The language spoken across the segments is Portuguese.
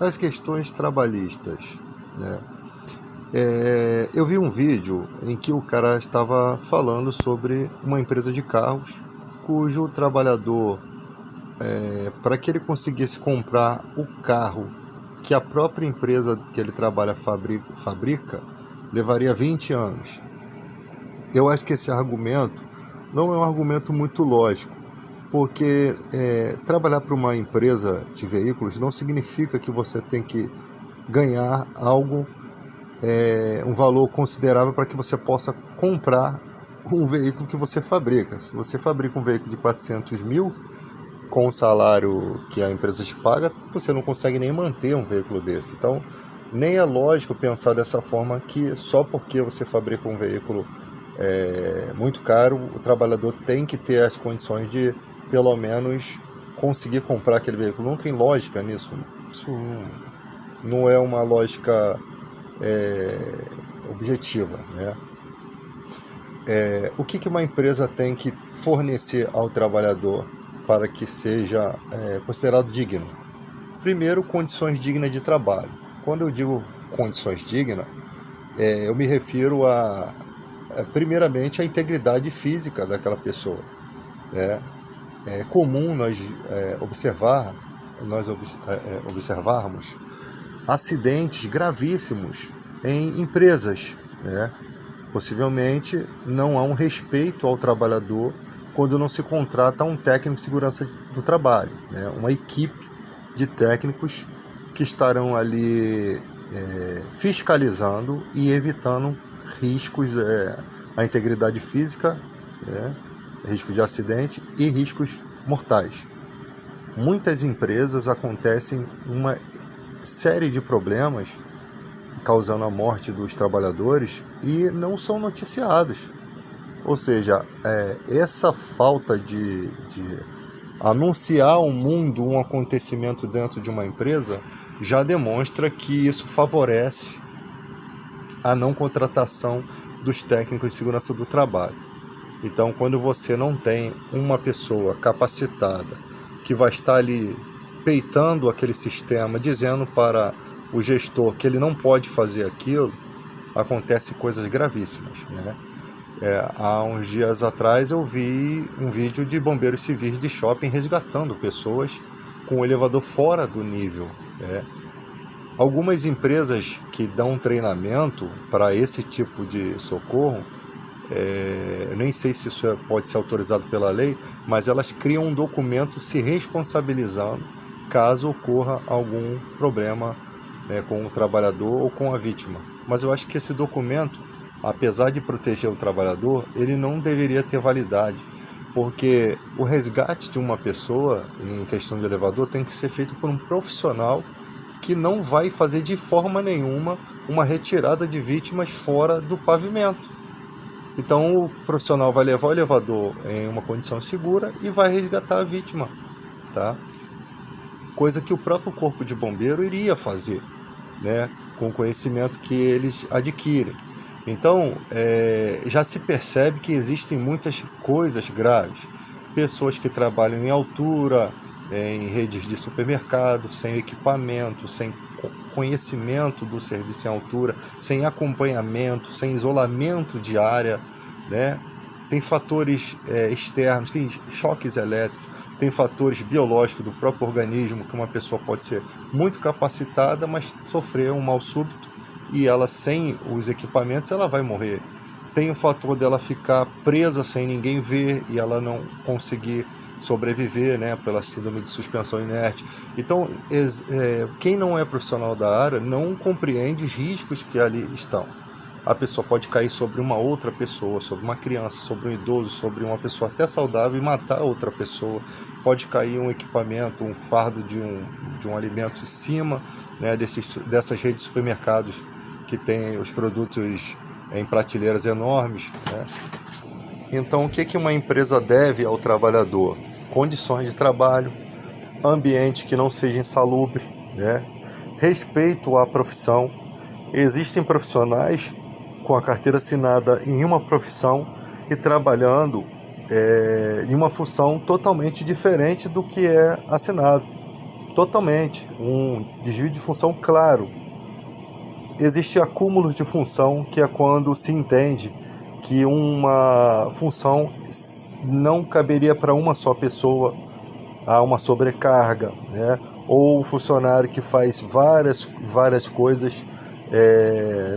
as questões trabalhistas, né? Eu vi um vídeo em que o cara estava falando sobre uma empresa de carros cujo trabalhador, para que ele conseguisse comprar o carro que a própria empresa que ele trabalha fabrica, levaria 20 anos. Eu acho que esse argumento não é um argumento muito lógico, porque trabalhar para uma empresa de veículos não significa que você tem que ganhar algo, um valor considerável para que você possa comprar um veículo que você fabrica. Se você fabrica um veículo de 400 mil, com o salário que a empresa te paga, você não consegue nem manter um veículo desse. Então, nem é lógico pensar dessa forma, que só porque você fabrica um veículo muito caro, o trabalhador tem que ter as condições de, pelo menos, conseguir comprar aquele veículo. Não tem lógica nisso. Isso não é uma lógica objetiva, né? O que uma empresa tem que fornecer ao trabalhador para que seja considerado digno? Primeiro, condições dignas de trabalho. Quando eu digo condições dignas, eu me refiro primeiramente, à integridade física daquela pessoa, né? É comum nós observarmos acidentes gravíssimos em empresas, né? Possivelmente não há um respeito ao trabalhador quando não se contrata um técnico de segurança do trabalho, né? Uma equipe de técnicos que estarão ali fiscalizando e evitando riscos à integridade física, risco de acidente e riscos mortais. Muitas empresas acontecem uma série de problemas causando a morte dos trabalhadores e não são noticiados. Ou seja, essa falta de anunciar ao mundo um acontecimento dentro de uma empresa já demonstra que isso favorece a não contratação dos técnicos de segurança do trabalho. Então, quando você não tem uma pessoa capacitada que vai estar ali peitando aquele sistema, dizendo para o gestor que ele não pode fazer aquilo, acontecem coisas gravíssimas, né? Há uns dias atrás eu vi um vídeo de bombeiros civis de shopping resgatando pessoas com o elevador fora do nível, né? Algumas empresas que dão treinamento para esse tipo de socorro, nem sei se isso pode ser autorizado pela lei, mas elas criam um documento se responsabilizando caso ocorra algum problema, com o trabalhador ou com a vítima. Mas eu acho que esse documento, apesar de proteger o trabalhador, ele não deveria ter validade, porque o resgate de uma pessoa em questão de elevador tem que ser feito por um profissional que não vai fazer de forma nenhuma uma retirada de vítimas fora do pavimento. Então o profissional vai levar o elevador em uma condição segura e vai resgatar a vítima, tá? Coisa que o próprio corpo de bombeiro iria fazer, né? Com o conhecimento que eles adquirem. Então, já se percebe que existem muitas coisas graves. Pessoas que trabalham em altura, em redes de supermercado, sem equipamento, sem conhecimento do serviço em altura, sem acompanhamento, sem isolamento de área, né? Tem fatores externos, tem choques elétricos, tem fatores biológicos do próprio organismo, que uma pessoa pode ser muito capacitada, mas sofrer um mal súbito e ela, sem os equipamentos, ela vai morrer. Tem o fator dela ficar presa sem ninguém ver e ela não conseguir sobreviver, né, pela síndrome de suspensão inerte. Então, quem não é profissional da área não compreende os riscos que ali estão. A pessoa pode cair sobre uma outra pessoa, sobre uma criança, sobre um idoso, sobre uma pessoa até saudável e matar outra pessoa. Pode cair um equipamento, um fardo de um alimento em cima, né, dessas redes de supermercados que tem os produtos em prateleiras enormes, né? Então, o que uma empresa deve ao trabalhador? Condições de trabalho, ambiente que não seja insalubre, né? Respeito à profissão. Existem profissionais com a carteira assinada em uma profissão e trabalhando em uma função totalmente diferente do que é assinado. Totalmente, um desvio de função claro. Existe acúmulo de função, que é quando se entende que uma função não caberia para uma só pessoa, há uma sobrecarga, né? Ou um funcionário que faz várias coisas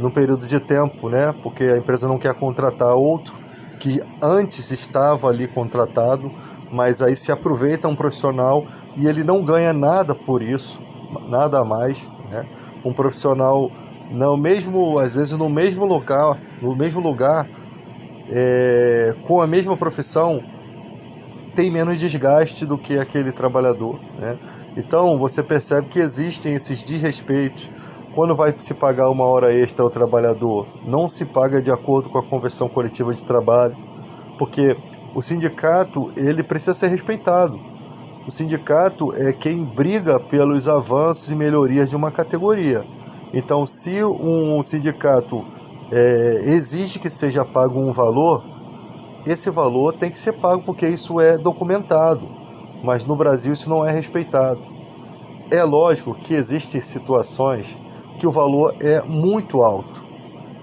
no período de tempo, né? Porque a empresa não quer contratar outro que antes estava ali contratado, mas aí se aproveita um profissional e ele não ganha nada por isso, nada a mais, né? Um profissional às vezes no mesmo lugar, com a mesma profissão, tem menos desgaste do que aquele trabalhador, né? Então você percebe que existem esses desrespeitos. Quando vai se pagar uma hora extra ao trabalhador, não se paga de acordo com a convenção coletiva de trabalho, porque o sindicato ele precisa ser respeitado. O sindicato é quem briga pelos avanços e melhorias de uma categoria. Então, se um sindicato exige que seja pago um valor, esse valor tem que ser pago porque isso é documentado, mas no Brasil isso não é respeitado. É lógico que existem situações que o valor é muito alto.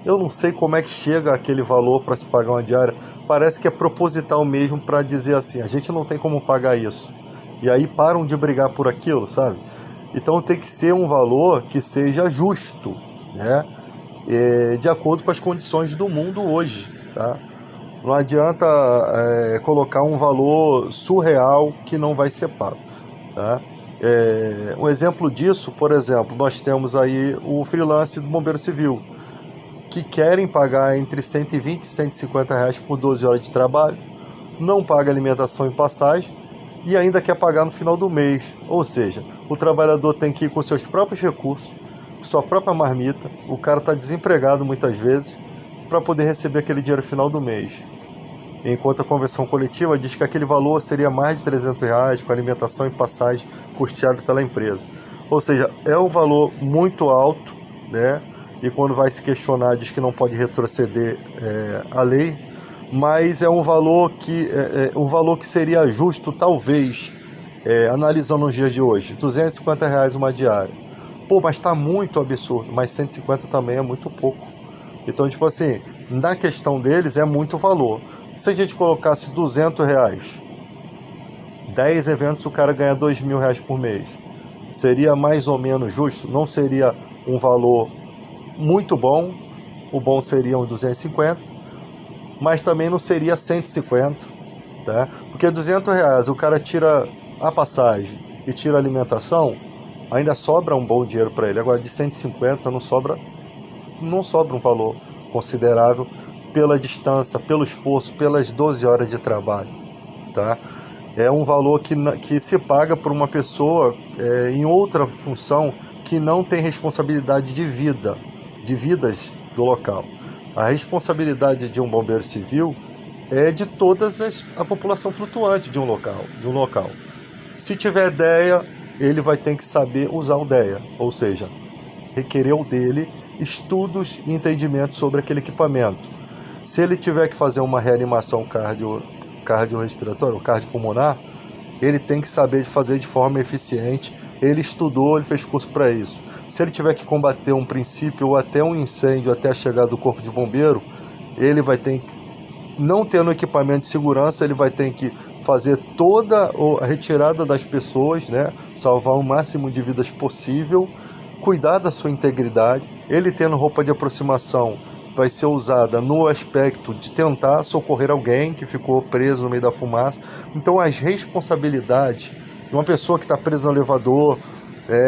Eu não sei como é que chega aquele valor para se pagar uma diária. Parece que é proposital mesmo para dizer assim, a gente não tem como pagar isso. E aí param de brigar por aquilo, sabe? Então tem que ser um valor que seja justo, né? De acordo com as condições do mundo hoje, tá? Não adianta colocar um valor surreal que não vai ser pago, tá? Um exemplo disso, por exemplo, nós temos aí o freelance do Bombeiro Civil, que querem pagar entre 120 e 150 reais por 12 horas de trabalho, não paga alimentação e passagem e ainda quer pagar no final do mês. Ou seja, o trabalhador tem que ir com seus próprios recursos, sua própria marmita, o cara está desempregado muitas vezes, para poder receber aquele dinheiro no final do mês. Enquanto a convenção coletiva diz que aquele valor seria mais de 300 reais com alimentação e passagem custeado pela empresa. Ou seja, é um valor muito alto, né? E quando vai se questionar diz que não pode retroceder a lei, mas é um valor que seria justo, talvez, analisando os dias de hoje, 250 reais uma diária. Pô, mas está muito absurdo, mas 150 também é muito pouco. Então, tipo assim, na questão deles é muito valor. Se a gente colocasse 200 reais, 10 eventos o cara ganha 2.000 reais por mês, seria mais ou menos justo? Não seria um valor muito bom, o bom seria uns 250, mas também não seria 150, tá? Porque 200 reais o cara tira a passagem e tira a alimentação, ainda sobra um bom dinheiro para ele. Agora de 150 não sobra um valor considerável pela distância, pelo esforço, pelas 12 horas de trabalho, tá? É um valor que se paga por uma pessoa em outra função que não tem responsabilidade de vidas do local. A responsabilidade de um bombeiro civil é de a população flutuante de um local. Se tiver DEA, ele vai ter que saber usar o DEA, ou seja, requereu dele estudos e entendimento sobre aquele equipamento. Se ele tiver que fazer uma reanimação cardiorrespiratória, ou cardiopulmonar, ele tem que saber fazer de forma eficiente. Ele estudou, ele fez curso para isso. Se ele tiver que combater um princípio ou até um incêndio até a chegada do corpo de bombeiro, ele vai ter que, não tendo equipamento de segurança, ele vai ter que fazer toda a retirada das pessoas, né? Salvar o máximo de vidas possível, cuidar da sua integridade. Ele tendo roupa de aproximação vai ser usada no aspecto de tentar socorrer alguém que ficou preso no meio da fumaça. Então as responsabilidades de uma pessoa que está presa no elevador,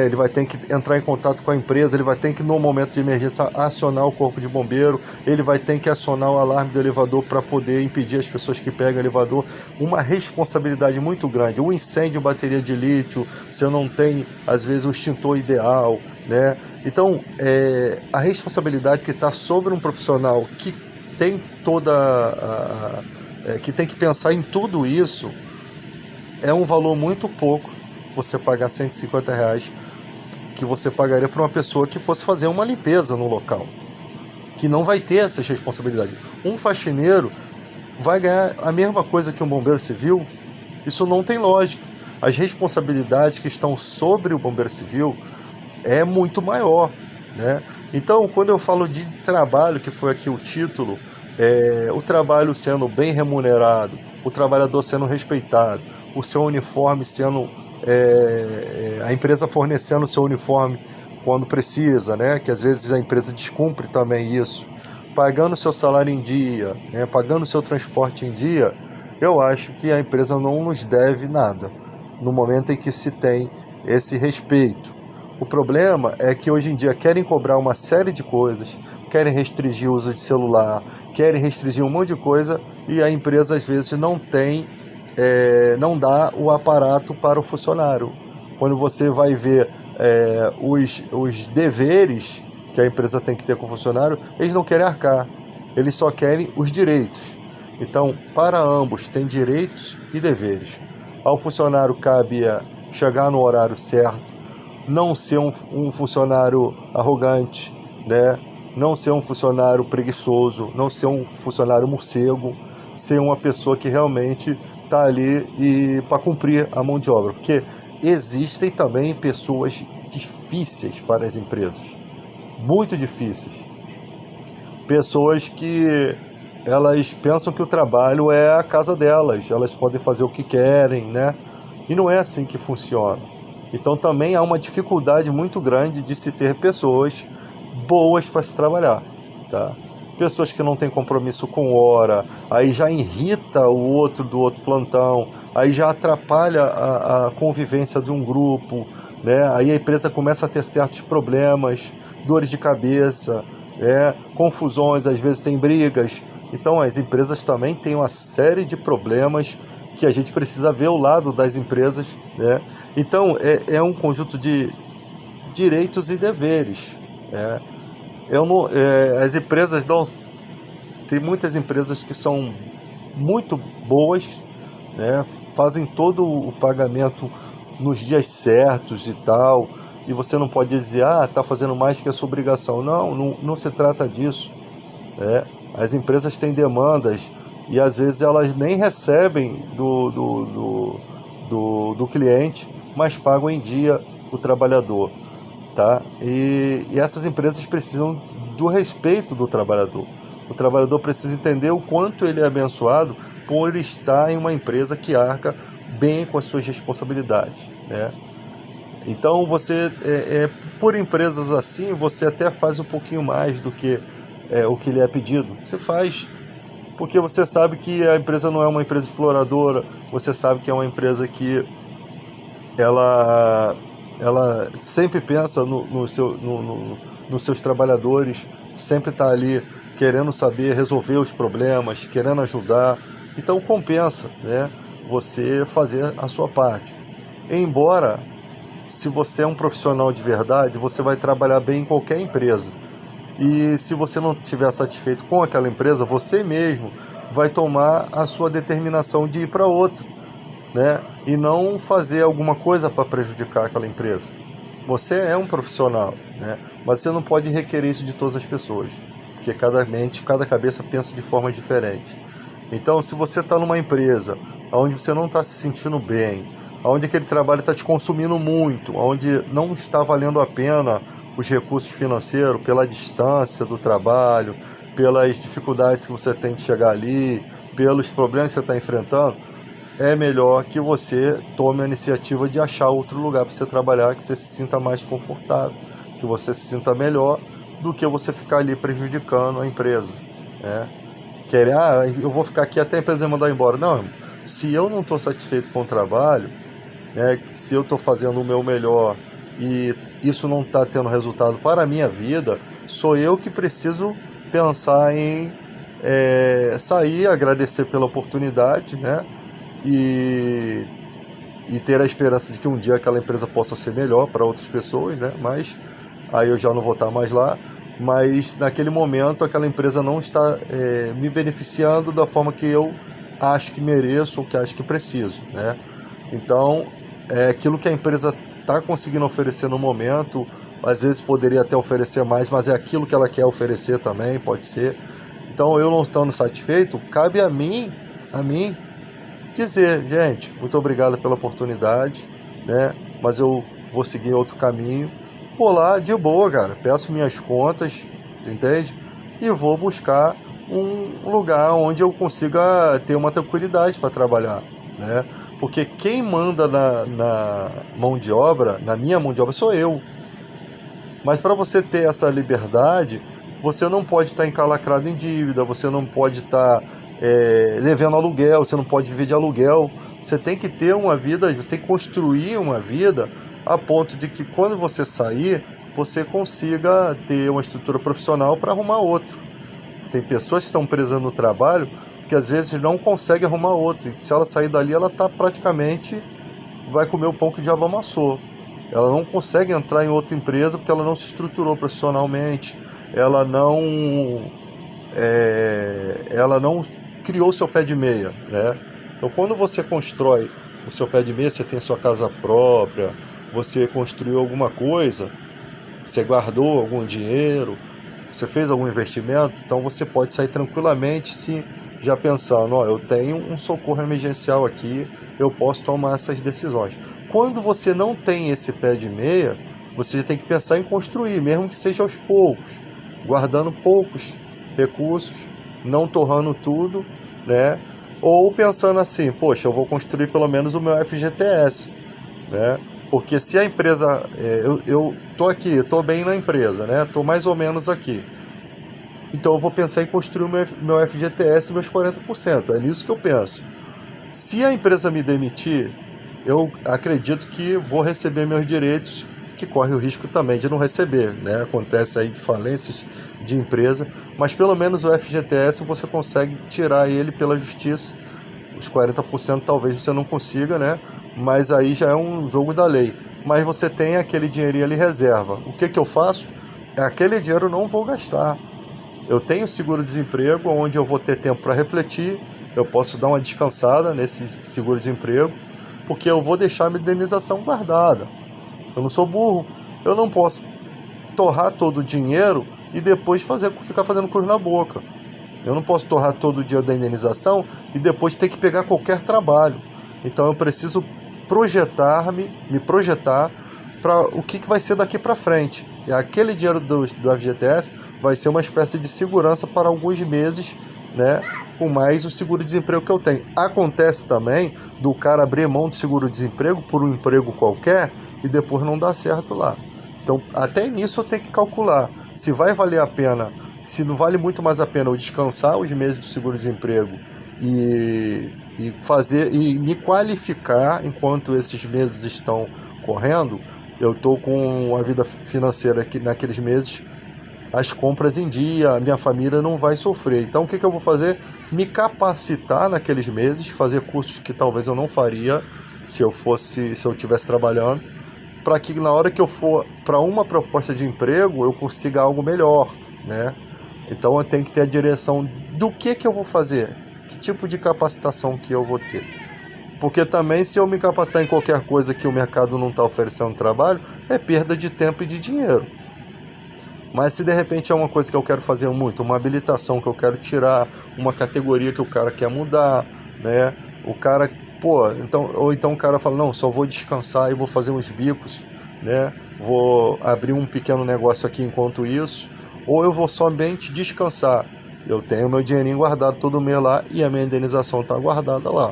ele vai ter que entrar em contato com a empresa, ele vai ter que no momento de emergência acionar o corpo de bombeiro, ele vai ter que acionar o alarme do elevador para poder impedir as pessoas que pegam o elevador. Uma responsabilidade muito grande. Um incêndio, bateria de lítio, você não tem às vezes o extintor ideal, né? Então, a responsabilidade que está sobre um profissional que tem que tem que pensar em tudo isso, é um valor muito pouco você pagar 150 reais que você pagaria para uma pessoa que fosse fazer uma limpeza no local, que não vai ter essas responsabilidades. Um faxineiro vai ganhar a mesma coisa que um bombeiro civil? Isso não tem lógica. as responsabilidades que estão sobre o bombeiro civil é muito maior, né? Então, quando eu falo de trabalho, que foi aqui o título, o trabalho sendo bem remunerado, o trabalhador sendo respeitado, o seu uniforme sendo, a empresa fornecendo o seu uniforme quando precisa, né? Que às vezes a empresa descumpre também isso, pagando o seu salário em dia, né? Pagando o seu transporte em dia, eu acho que a empresa não nos deve nada, no momento em que se tem esse respeito. O problema é que hoje em dia querem cobrar uma série de coisas, querem restringir o uso de celular, querem restringir um monte de coisa, e a empresa às vezes não dá o aparato para o funcionário. Quando você vai ver os deveres que a empresa tem que ter com o funcionário, eles não querem arcar, eles só querem os direitos. Então, para ambos, tem direitos e deveres. Ao funcionário cabe chegar no horário certo, não ser um funcionário arrogante, né? Não ser um funcionário preguiçoso, não ser um funcionário morcego, ser uma pessoa que realmente está ali para cumprir a mão de obra. Porque existem também pessoas difíceis para as empresas, muito difíceis. Pessoas que elas pensam que o trabalho é a casa delas, elas podem fazer o que querem, né? E não é assim que funciona. Então também há uma dificuldade muito grande de se ter pessoas boas para se trabalhar, tá? Pessoas que não têm compromisso com hora, aí já irrita o outro do outro plantão, aí já atrapalha a convivência de um grupo, né? Aí a empresa começa a ter certos problemas, dores de cabeça, confusões, às vezes tem brigas. Então as empresas também têm uma série de problemas que a gente precisa ver o lado das empresas, né? Então, é um conjunto de direitos e deveres. As empresas dão... Tem muitas empresas que são muito boas, né? Fazem todo o pagamento nos dias certos e tal, e você não pode dizer, está fazendo mais que a sua obrigação. Não se trata disso. As empresas têm demandas e às vezes elas nem recebem do cliente, mas pagam em dia o trabalhador, tá? E essas empresas precisam do respeito do trabalhador. O trabalhador precisa entender o quanto ele é abençoado por estar em uma empresa que arca bem com as suas responsabilidades, né? Então você, por empresas assim, você até faz um pouquinho mais do que o que lhe é pedido. Você faz porque você sabe que a empresa não é uma empresa exploradora, você sabe que é uma empresa que ela sempre pensa nos seus trabalhadores, sempre está ali querendo saber resolver os problemas, querendo ajudar. Então compensa, né, você fazer a sua parte. Embora, se você é um profissional de verdade, você vai trabalhar bem em qualquer empresa. E se você não estiver satisfeito com aquela empresa, você mesmo vai tomar a sua determinação de ir para outra, né? E não fazer alguma coisa para prejudicar aquela empresa. Você é um profissional, né? Mas você não pode requerer isso de todas as pessoas, porque cada mente, cada cabeça pensa de forma diferente. Então, se você está numa empresa onde você não está se sentindo bem, onde aquele trabalho está te consumindo muito, onde não está valendo a pena os recursos financeiros, pela distância do trabalho, pelas dificuldades que você tem de chegar ali, pelos problemas que você está enfrentando, é melhor que você tome a iniciativa de achar outro lugar para você trabalhar, que você se sinta mais confortável, que você se sinta melhor, do que você ficar ali prejudicando a empresa, né? Querer, eu vou ficar aqui até a empresa me mandar embora. Não, se eu não estou satisfeito com o trabalho, né, se eu estou fazendo o meu melhor e isso não está tendo resultado para a minha vida, sou eu que preciso pensar em sair, agradecer pela oportunidade, né, e ter a esperança de que um dia aquela empresa possa ser melhor para outras pessoas, né, mas aí eu já não vou estar mais lá, mas naquele momento aquela empresa não está me beneficiando da forma que eu acho que mereço ou que acho que preciso, né? Então, aquilo que a empresa está conseguindo oferecer no momento, às vezes poderia até oferecer mais, mas é aquilo que ela quer oferecer também, pode ser. Então, eu não estando satisfeito, cabe a mim dizer, gente, muito obrigado pela oportunidade, né? Mas eu vou seguir outro caminho. Vou lá de boa, cara, peço minhas contas, entende? E vou buscar um lugar onde eu consiga ter uma tranquilidade para trabalhar, né? Porque quem manda na mão de obra, na minha mão de obra, sou eu. Mas para você ter essa liberdade, você não pode estar encalacrado em dívida, você não pode estar devendo aluguel, você não pode viver de aluguel. Você tem que ter uma vida, você tem que construir uma vida a ponto de que quando você sair, você consiga ter uma estrutura profissional para arrumar outro. Tem pessoas que estão presas no trabalho que às vezes não conseguem arrumar outro. E se ela sair dali, ela está praticamente, vai comer o pão que o diabo amassou. Ela não consegue entrar em outra empresa porque ela não se estruturou profissionalmente, ela não criou seu pé de meia, né? Então, quando você constrói o seu pé de meia, você tem sua casa própria, você construiu alguma coisa, você guardou algum dinheiro, você fez algum investimento, então você pode sair tranquilamente se já pensando, ó, eu tenho um socorro emergencial aqui, eu posso tomar essas decisões. Quando você não tem esse pé de meia, você tem que pensar em construir, mesmo que seja aos poucos, guardando poucos recursos, não torrando tudo, né? Ou pensando assim, poxa, eu vou construir pelo menos o meu FGTS, né? Porque se a empresa, eu tô aqui, estou bem na empresa, né? Estou mais ou menos aqui. Então eu vou pensar em construir o meu FGTS e meus 40%. É nisso que eu penso. Se a empresa me demitir, eu acredito que vou receber meus direitos, que corre o risco também de não receber, né? Acontece aí de falências de empresa, mas pelo menos o FGTS você consegue tirar ele pela justiça. Os 40% talvez você não consiga, né? Mas aí já é um jogo da lei. Mas você tem aquele dinheirinho ali reserva. O que eu faço? Aquele dinheiro eu não vou gastar. Eu tenho seguro-desemprego, onde eu vou ter tempo para refletir, eu posso dar uma descansada nesse seguro-desemprego, porque eu vou deixar a minha indenização guardada. Eu não sou burro, eu não posso torrar todo o dinheiro e depois ficar fazendo cruz na boca. Eu não posso torrar todo o dinheiro da indenização e depois ter que pegar qualquer trabalho. Então eu preciso me projetar para o que vai ser daqui para frente. E aquele dinheiro do FGTS vai ser uma espécie de segurança para alguns meses, né, com mais o seguro-desemprego que eu tenho. Acontece também do cara abrir mão do seguro-desemprego por um emprego qualquer e depois não dar certo lá. Então, até nisso eu tenho que calcular se vai valer a pena, se não vale muito mais a pena eu descansar os meses do seguro-desemprego e me qualificar enquanto esses meses estão correndo. Eu estou com a vida financeira aqui naqueles meses, as compras em dia, a minha família não vai sofrer. Então o que eu vou fazer? Me capacitar naqueles meses, fazer cursos que talvez eu não faria se eu estivesse trabalhando, para que na hora que eu for para uma proposta de emprego eu consiga algo melhor, né? Então eu tenho que ter a direção do que eu vou fazer, que tipo de capacitação que eu vou ter. Porque também, se eu me capacitar em qualquer coisa que o mercado não está oferecendo trabalho, é perda de tempo e de dinheiro. Mas se de repente é uma coisa que eu quero fazer muito, uma habilitação que eu quero tirar, uma categoria que o cara quer mudar, né? O cara, ou então o cara fala, não, só vou descansar e vou fazer uns bicos, né? Vou abrir um pequeno negócio aqui enquanto isso, ou eu vou somente descansar. Eu tenho meu dinheirinho guardado todo mês lá e a minha indenização está guardada lá.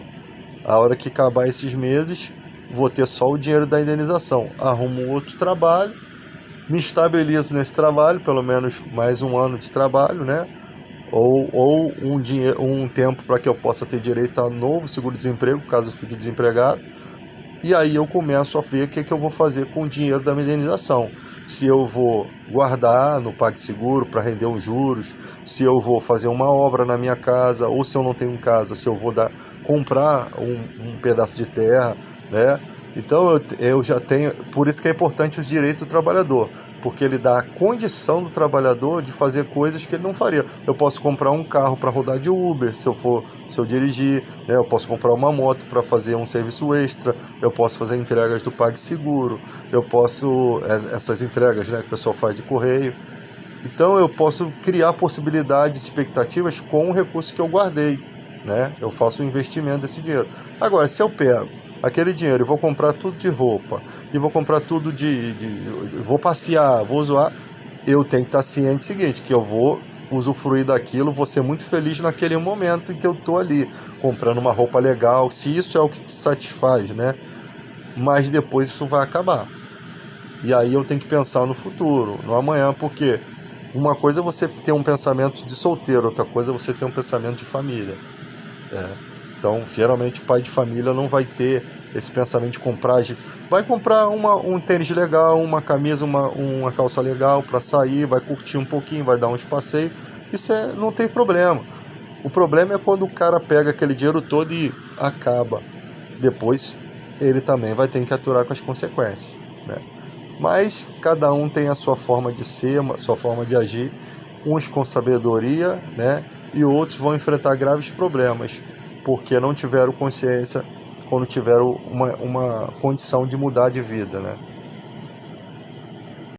A hora que acabar esses meses, vou ter só o dinheiro da indenização. Arrumo outro trabalho, me estabilizo nesse trabalho, pelo menos mais um ano de trabalho, né? Ou um tempo para que eu possa ter direito a novo seguro-desemprego, caso eu fique desempregado. E aí eu começo a ver o que eu vou fazer com o dinheiro da minha indenização. Se eu vou guardar no PagSeguro para render os juros, se eu vou fazer uma obra na minha casa, ou se eu não tenho casa, se eu vou comprar um pedaço de terra, né? Então eu já tenho, por isso que é importante os direitos do trabalhador, porque ele dá a condição do trabalhador de fazer coisas que ele não faria. Eu posso comprar um carro para rodar de Uber, se eu dirigir, né? Eu posso comprar uma moto para fazer um serviço extra, eu posso fazer entregas do PagSeguro, eu posso, essas entregas, né, que o pessoal faz de correio. Então eu posso criar possibilidades, expectativas com o recurso que eu guardei, né? Eu faço um investimento desse dinheiro. Agora, se eu pego aquele dinheiro e vou comprar tudo de roupa, e vou comprar tudo vou passear, vou zoar, eu tenho que estar ciente do seguinte, que eu vou usufruir daquilo, vou ser muito feliz naquele momento em que eu estou ali, comprando uma roupa legal, se isso é o que te satisfaz, né? Mas depois isso vai acabar. E aí eu tenho que pensar no futuro, no amanhã, porque uma coisa é você ter um pensamento de solteiro, outra coisa é você ter um pensamento de família. Então, geralmente, pai de família não vai ter esse pensamento de comprar. Vai comprar um tênis legal, uma camisa, uma calça legal para sair, vai curtir um pouquinho, vai dar uns passeios. Isso não tem problema. O problema é quando o cara pega aquele dinheiro todo e acaba. Depois, ele também vai ter que aturar com as consequências, né? Mas cada um tem a sua forma de ser, a sua forma de agir, uns com sabedoria, né? E outros vão enfrentar graves problemas, porque não tiveram consciência quando tiveram uma condição de mudar de vida, né?